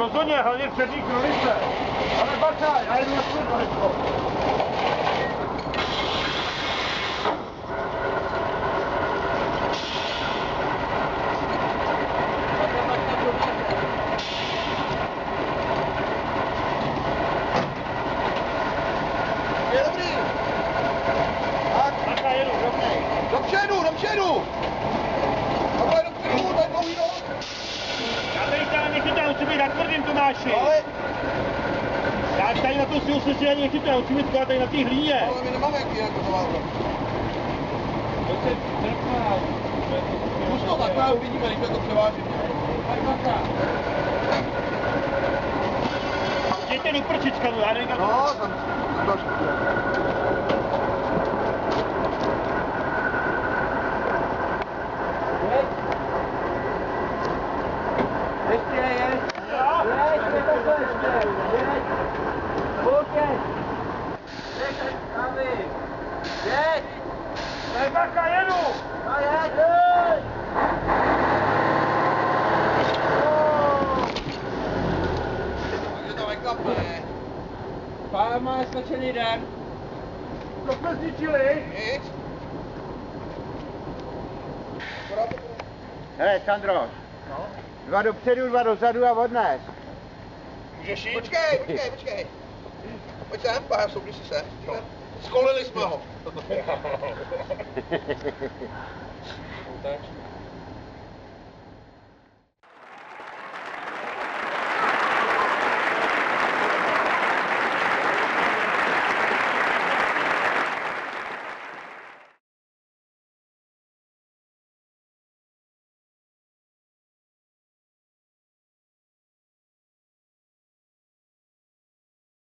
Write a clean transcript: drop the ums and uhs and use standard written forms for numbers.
rozhodně, hlavně přední krulice. Ale bacha, já jdu na svůj kruličko. Je dobrý. Tak. Bacha, jedu, rovnej. Dopředu, dopředu. Takhle dopředu, to je dlouhý rok. Já tady tady nechytám, musím být na tvrdým, Tomáši. Ale... Já tady na tu silu se ani nechytám, musím být tady na té hlíně. Ale my nemáme jaký jako to válko. To se trpá. Už to takhle uvidíme, když to převáží. Tak bacha. Jděte do prčička, já nevím, kam... No, tam další. Ještě je. Jeď, takhle ještě. Jeď. Půlkej. Jeď, aby. Jeď. Tak bacha, jedu! No jeď. Jeď. Takže to neklapne. Pán má skočený den. Co jsme zničili? Nic. Hele, Sandro. No. 2 dopředu, 2 dozadu a odnes. Můžeš jít? Počkej. Pojď sem, pár soudí si sem. Skolili jsme ho.